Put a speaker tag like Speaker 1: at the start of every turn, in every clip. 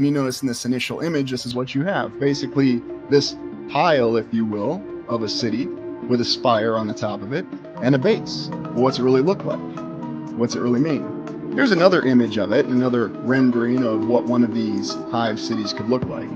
Speaker 1: And you notice in this initial image, this is what you have. Basically, this pile, if you will, of a city with a spire on the top of it and a base. Well, what's it really look like? What's it really mean? Here's another image of it, another rendering of what one of these hive cities could look like.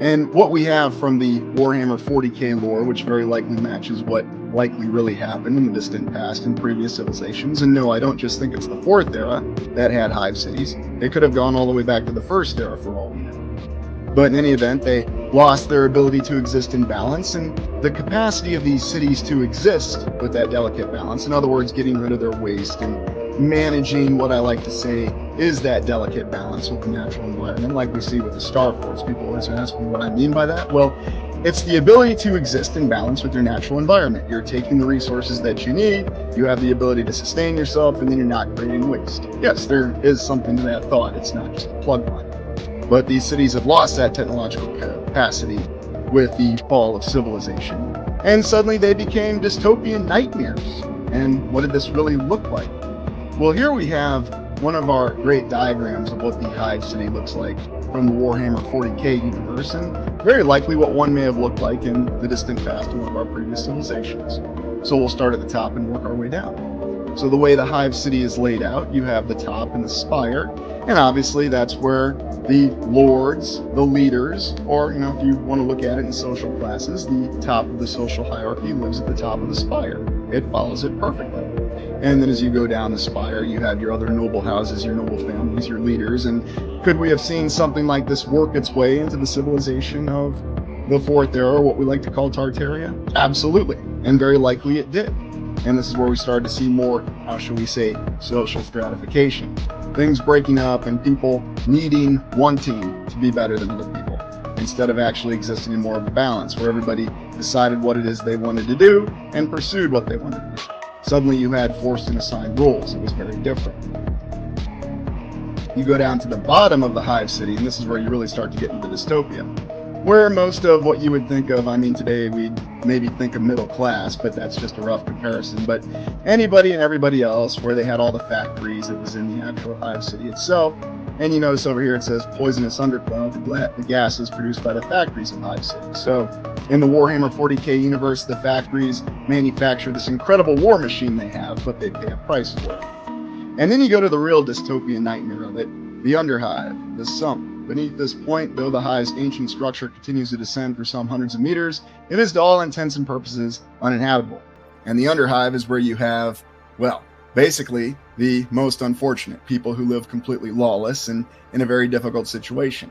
Speaker 1: And what we have from the Warhammer 40k lore, which very likely matches what likely really happened in the distant past in previous civilizations. And no, I don't just think it's the 4th era that had hive cities. They could have gone all the way back to the 1st era for all we know. But in any event, they lost their ability to exist in balance, and the capacity of these cities to exist with that delicate balance, in other words, getting rid of their waste and managing what I like to say is that delicate balance with the natural environment, like we see with the Star Force. People always ask me what I mean by that. Well, it's the ability to exist in balance with your natural environment. You're taking the resources that you need, you have the ability to sustain yourself, and then you're not creating waste. Yes, there is something to that thought. It's not just a plug line. But these cities have lost that technological capacity with the fall of civilization. And suddenly they became dystopian nightmares. And what did this really look like? Well, here we have one of our great diagrams of what the Hive City looks like from the Warhammer 40k universe, and very likely what one may have looked like in the distant past in one of our previous civilizations. So we'll start at the top and work our way down. So the way the Hive City is laid out, you have the top and the spire, and obviously that's where the lords, the leaders, or if you want to look at it in social classes, the top of the social hierarchy lives at the top of the spire. It follows it perfectly. And then as you go down the spire, you have your other noble houses, your noble families, your leaders. And could we have seen something like this work its way into the civilization of the 4th era, what we like to call Tartaria? Absolutely. And very likely it did. And this is where we started to see more, how shall we say, social stratification. Things breaking up and people wanting to be better than other people, instead of actually existing in more of a balance where everybody decided what it is they wanted to do and pursued what they wanted to do. Suddenly you had forced and assigned roles. It was very different. You go down to the bottom of the Hive City, and this is where you really start to get into dystopia, where most of what you would think of, today we'd maybe think of middle class, but that's just a rough comparison, but anybody and everybody else, where they had all the factories that was in the actual Hive City itself. And you notice over here it says poisonous undercloud, the gases produced by the factories in Hive City. So in the Warhammer 40k universe, the factories manufacture this incredible war machine they have, but they pay a price for it. And then you go to the real dystopian nightmare of it, the Underhive, the sump. Beneath this point, though the hive's ancient structure continues to descend for some hundreds of meters, it is to all intents and purposes uninhabitable. And the Underhive is where you have, well, basically the most unfortunate people who live completely lawless and in a very difficult situation.